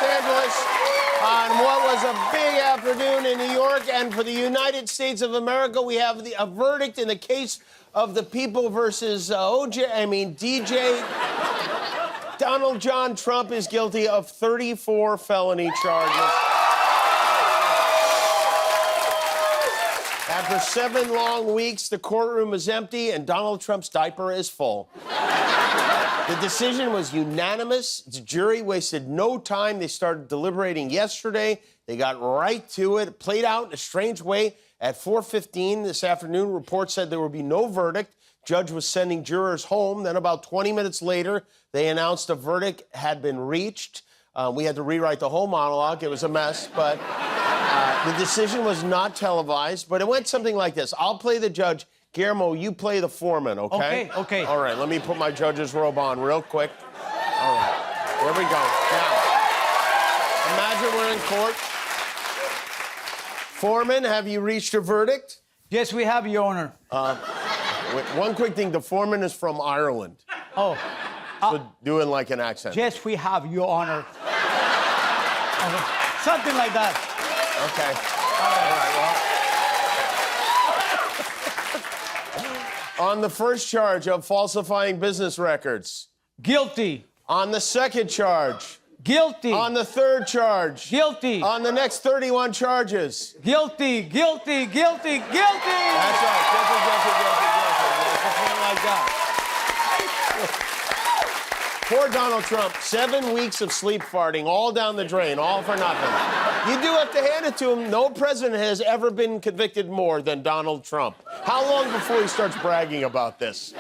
Los Angeles on what was a big afternoon in New York. And for the United States of America, we have a verdict in the case of the people versus DJ. Donald John Trump is guilty of 34 felony charges. After 7 long weeks, the courtroom is empty and Donald Trump's diaper is full. The decision was unanimous. The jury wasted no time. They started deliberating yesterday. They got right to it. It played out in a strange way. At 4:15 this afternoon, reports said there would be no verdict. Judge was sending jurors home. Then about 20 minutes later, they announced a verdict had been reached. We had to rewrite the whole monologue. It was a mess, but the decision was not televised. But it went something like this. I'll play the judge. Guillermo, you play the foreman, okay? Okay. All right, let me put my judge's robe on real quick. All right, here we go. Now, imagine we're in court. Foreman, have you reached a verdict? Yes, we have, Your Honor. One quick thing, the foreman is from Ireland. Oh. So do it like an accent. Yes, we have, Your Honor. Something like that. Okay. All right, well. On the first charge of falsifying business records. Guilty. On the second charge. Guilty. On the third charge. Guilty. On the next 31 charges. Guilty, guilty, guilty, guilty! That's right. Guilty. Something like that. Poor Donald Trump, 7 weeks of sleep farting, all down the drain, all for nothing. You do have to hand it to him. No president has ever been convicted more than Donald Trump. How long before he starts bragging about this?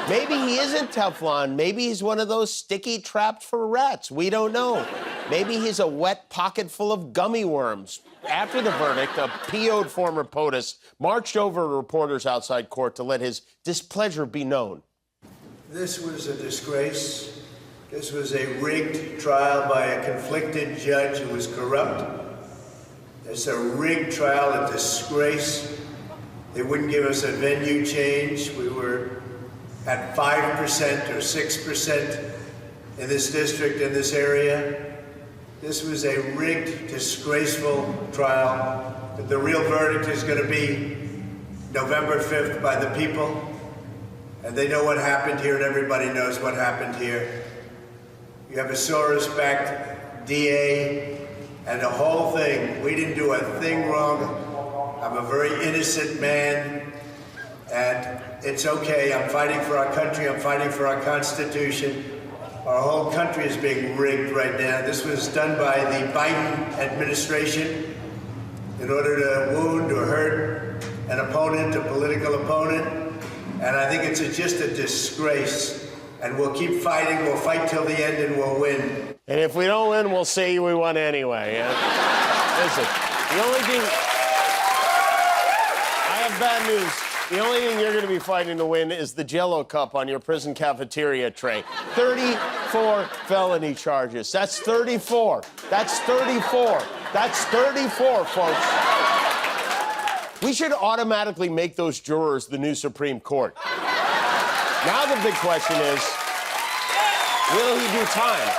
Maybe he isn't Teflon. Maybe he's one of those sticky traps for rats. We don't know. Maybe he's a wet pocket full of gummy worms. After the verdict, a PO'd former POTUS marched over to reporters outside court to let his displeasure be known. This was a disgrace. This was a rigged trial by a conflicted judge who was corrupt. It's a rigged trial, a disgrace. They wouldn't give us a venue change. We were at 5% or 6% in this district, in this area. This was a rigged, disgraceful trial. But the real verdict is going to be November 5th by the people. And they know what happened here, and everybody knows what happened here. You have a Soros-backed DA, and the whole thing. We didn't do a thing wrong. I'm a very innocent man, and it's okay. I'm fighting for our country. I'm fighting for our Constitution. Our whole country is being rigged right now. This was done by the Biden administration in order to wound or hurt an opponent, a political opponent. And I think it's just a disgrace. And we'll keep fighting. We'll fight till the end, and we'll win. And if we don't win, we'll say we won anyway. Listen, the only thing... I have bad news. The only thing you're going to be fighting to win is the Jell-O cup on your prison cafeteria tray. 34 felony charges. That's 34. That's 34. That's 34, folks. We should automatically make those jurors the new Supreme Court. Now the big question is, will he do time?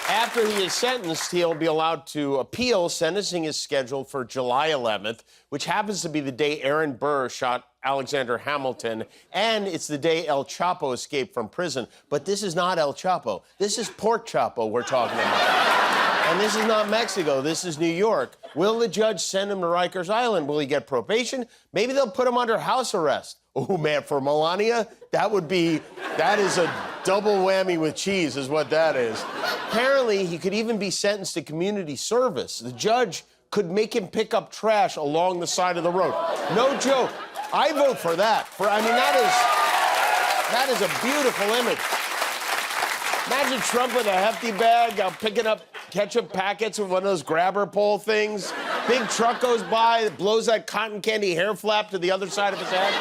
After he is sentenced, he'll be allowed to appeal. Sentencing is scheduled for July 11th, which happens to be the day Aaron Burr shot Alexander Hamilton, and it's the day El Chapo escaped from prison. But this is not El Chapo. This is Pork Chapo we're talking about. And this is not Mexico. This is New York. Will the judge send him to Rikers Island? Will he get probation? Maybe they'll put him under house arrest. Oh, man, for Melania, that is a double whammy with cheese is what that is. Apparently, he could even be sentenced to community service. The judge could make him pick up trash along the side of the road. No joke. I vote for that. That is a beautiful image. Imagine Trump with a hefty bag, picking up ketchup packets with one of those grabber pole things. Big truck goes by, blows that cotton candy hair flap to the other side of his head.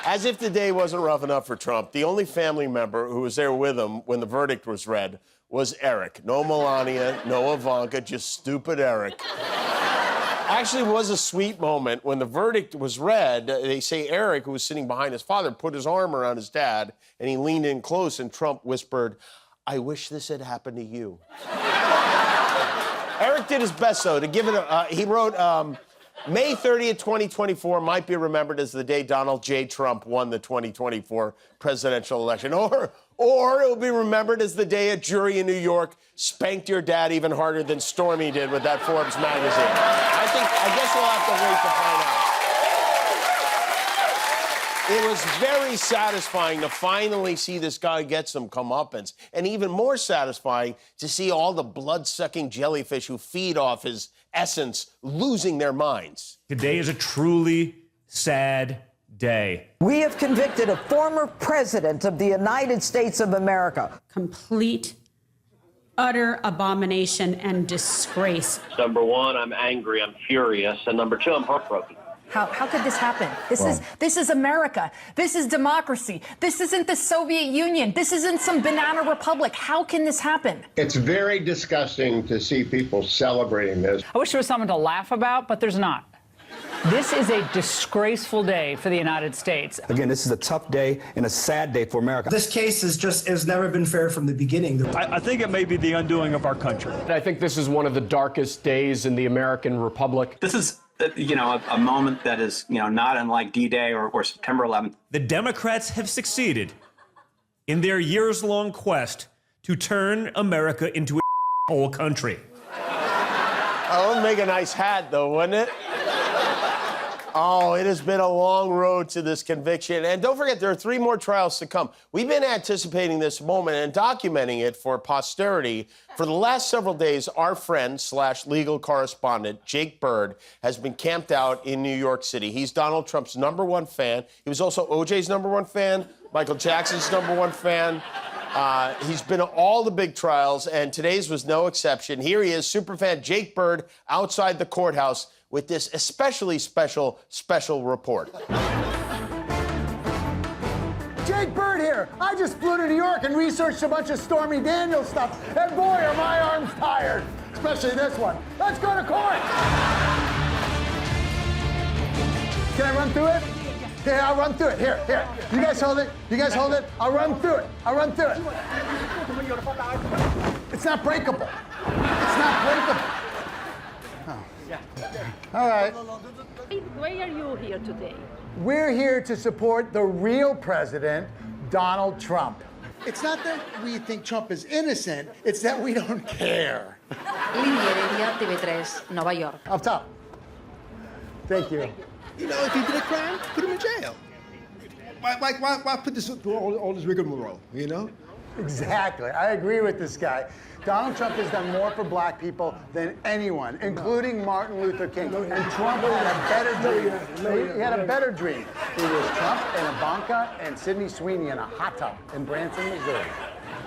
As if the day wasn't rough enough for Trump, the only family member who was there with him when the verdict was read was Eric. No Melania, no Ivanka, just stupid Eric. Actually, it was a sweet moment. When the verdict was read, they say Eric, who was sitting behind his father, put his arm around his dad, and he leaned in close, and Trump whispered, I wish this had happened to you. Eric did his best, though, to give it a... he wrote, May 30th, 2024 might be remembered as the day Donald J. Trump won the 2024 presidential election. Or it will be remembered as the day a jury in New York spanked your dad even harder than Stormy did with that Forbes magazine. I guess we'll have to wait to find out. It was very satisfying to finally see this guy get some comeuppance, and even more satisfying to see all the blood-sucking jellyfish who feed off his essence losing their minds. Today is a truly sad day. We have convicted a former president of the United States of America. Complete, utter abomination and disgrace. Number one, I'm angry, I'm furious, and number two, I'm heartbroken. How could this happen? This is America. This is democracy. This isn't the Soviet Union. This isn't some banana republic. How can this happen? It's very disgusting to see people celebrating this. I wish there was something to laugh about, but there's not. This is a disgraceful day for the United States. Again, this is a tough day and a sad day for America. This case has never been fair from the beginning. I think it may be the undoing of our country. I think this is one of the darkest days in the American Republic. This is a moment that is, not unlike D-Day or September 11th. The Democrats have succeeded in their years-long quest to turn America into a whole country. That would make a nice hat, though, wouldn't it? Oh, it has been a long road to this conviction. And don't forget, there are 3 more trials to come. We've been anticipating this moment and documenting it for posterity. For the last several days, our friend / legal correspondent, Jake Byrd, has been camped out in New York City. He's Donald Trump's #1 fan. He was also OJ's #1 fan, Michael Jackson's #1 fan. He's been to all the big trials, and today's was no exception. Here he is, Superfan Jake Byrd, outside the courthouse with this especially special report. Jake Byrd here. I just flew to New York and researched a bunch of Stormy Daniels stuff, and boy, are my arms tired. Especially this one. Let's go to court. Can I run through it? Yeah, I'll run through it. Here. You guys hold it. I'll run through it. It's not breakable. Oh. All right. Why are you here today? We're here to support the real president, Donald Trump. It's not that we think Trump is innocent, it's that we don't care. Línea TV3, Nueva York. Up top. Thank you. If he did a crime, put him in jail. Why put this through all this rigmarole, Exactly. I agree with this guy. Donald Trump has done more for black people than anyone, including Martin Luther King. And Trump had a better dream. He had a better dream. He was Trump and Ivanka and Sidney Sweeney in a hot tub in Branson, Missouri.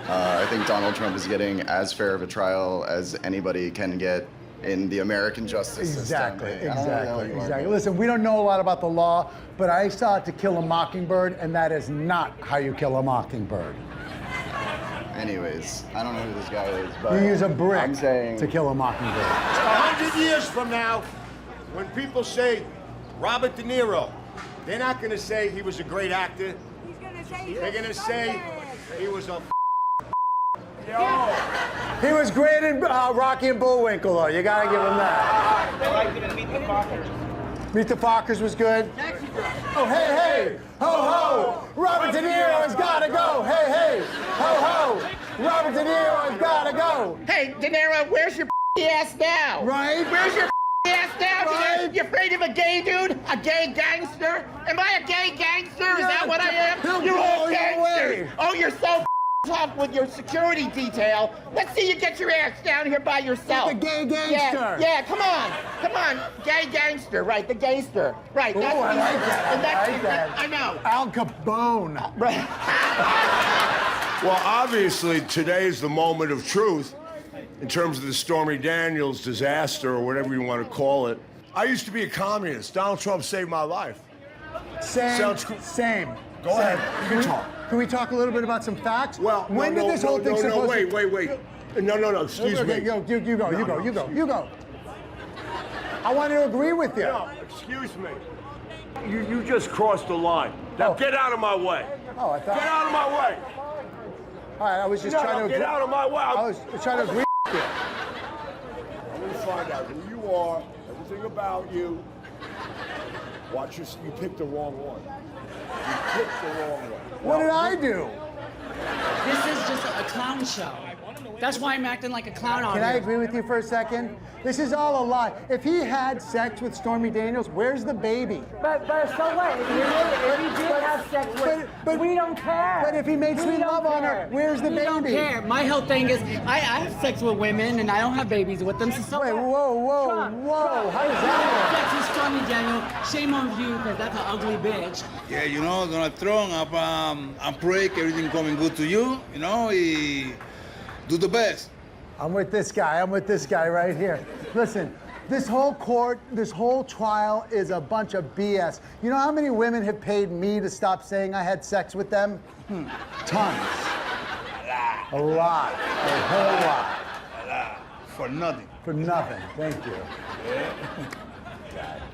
I think Donald Trump is getting as fair of a trial as anybody can get in the American justice system. Exactly. Listen, we don't know a lot about the law, but I saw it To Kill a Mockingbird, and that is not how you kill a mockingbird. Anyways, I don't know who this guy is, but You use a brick I'm saying to kill a mockingbird. 100 years from now, when people say Robert De Niro, they're not going to say he was a great actor. They're going to say he was a He was great in Rocky and Bullwinkle, though. You gotta give him that. Meet the Fockers was good. Oh, hey, ho, ho. Robert De Niro has gotta go. Hey, ho, ho. Robert De Niro has gotta go. Hey, De Niro, where's your ass now? Right? Where's your ass now? Right. You afraid of a gay dude? A gay gangster? Am I a gay gangster? Is that what I am? You're all gangsters. Oh, you're so tough with your security detail. Let's see you get your ass down here by yourself. The gay gangster. Yeah, come on. Gay gangster, right, the gangster. Right, that's I like that. I know. Al Capone. Right. Well, obviously, today is the moment of truth in terms of the Stormy Daniels disaster or whatever you want to call it. I used to be a communist. Donald Trump saved my life. Same. Go ahead. You can talk. Can we talk a little bit about some facts? Well, when did this whole thing supposed wait. No, excuse me. You go. I want to agree with you. No, excuse me. You just crossed the line. Now get out of my way. Oh, I thought. Get out of my way. All right, I was just trying to get out of my way. I was trying to agree with you. I'm gonna find out who you are, everything about you. Watch your, you picked the wrong one. You picked the wrong one. What did I do? This is just a clown show. That's why I'm acting like a clown on Can I here. agree with you for a second? This is all a lie. If he had sex with Stormy Daniels, where's the baby? But so what? If he did have sex with, but we don't care. But if he made sweet love on her, where's the We baby? don't care. My whole thing is, I have sex with women and I don't have babies with them. So Wait, whoa. How does that sex with Stormy Daniels. Shame on you, because that's an ugly bitch. Yeah, you know, Donald Trump, I'm pray everything coming good to you, you know, do the best. I'm with this guy right here. Listen, this whole trial is a bunch of BS. You know how many women have paid me to stop saying I had sex with them? Tons. A lot. A whole lot. A lot. For nothing. For nothing. Thank you.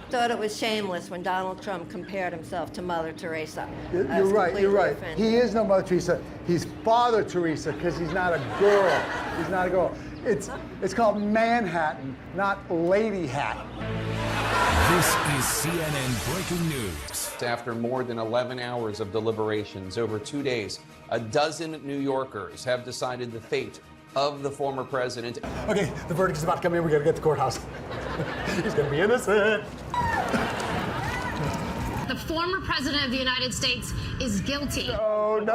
Thought it was shameless when Donald Trump compared himself to Mother Teresa. You're right. Offended. He is no Mother Teresa. He's Father Teresa because he's not a girl. He's not a girl. It's called Manhattan, not Lady Hatton. This is CNN breaking news. After more than 11 hours of deliberations over 2 days, a dozen New Yorkers have decided the fate of the former president. Okay, the verdict is about to come in. We gotta get to the courthouse. He's gonna be innocent. The former president of the United States is guilty. No.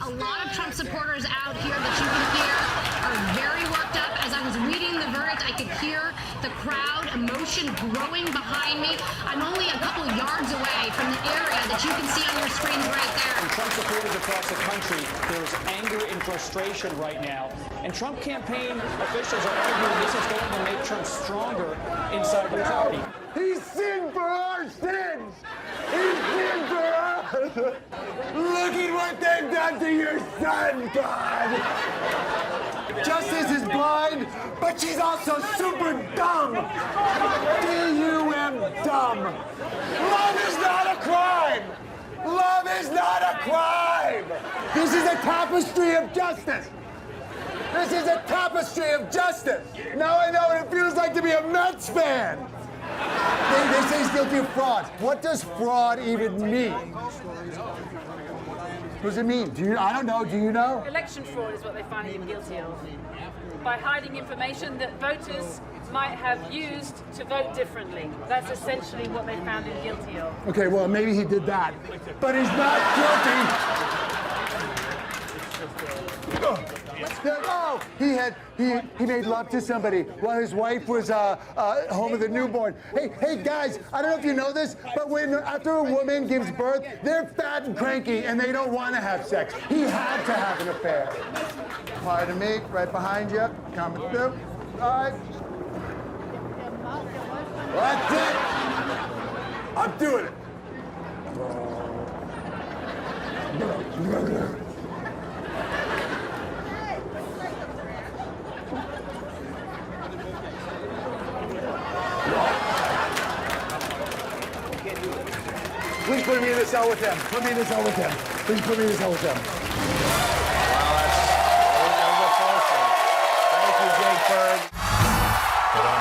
A lot of Trump supporters out here that you can hear are very worked up. As I was reading the verdict, I could hear the crowd, emotion growing behind me. I'm only a couple of yards away from the area that you can see on your screens right there. And Trump supporters across the country, there's anger and frustration right now. And Trump campaign officials are arguing this is going to make Trump stronger inside the party. He's sinned for our sins. He's sinned for us. Look at what they've done to your son, God. Justice is blind, but she's also super dumb. D-U-M, dumb. Love is not a crime. Love is not a crime. This is a tapestry of justice. This is a tapestry of justice. Now I know what it feels like to be a Mets fan. They say he's guilty of fraud. What does fraud even mean? What does it mean? I don't know. Do you know? Election fraud is what they find him guilty of. By hiding information that voters might have used to vote differently. That's essentially what they found him guilty of. Okay, well, maybe he did that. But he's not guilty. Oh, he made love to somebody while his wife was home with a newborn. Hey guys, I don't know if you know this, but after a woman gives birth, they're fat and cranky and they don't want to have sex. He had to have an affair. Pardon me, right behind you, coming through. All right. That's it. I'm doing it. Please put me in the cell with them. Put me in the cell with them. Please put me in the cell with them. Wow, that's a close one. Thank you, Jake Byrd. Put on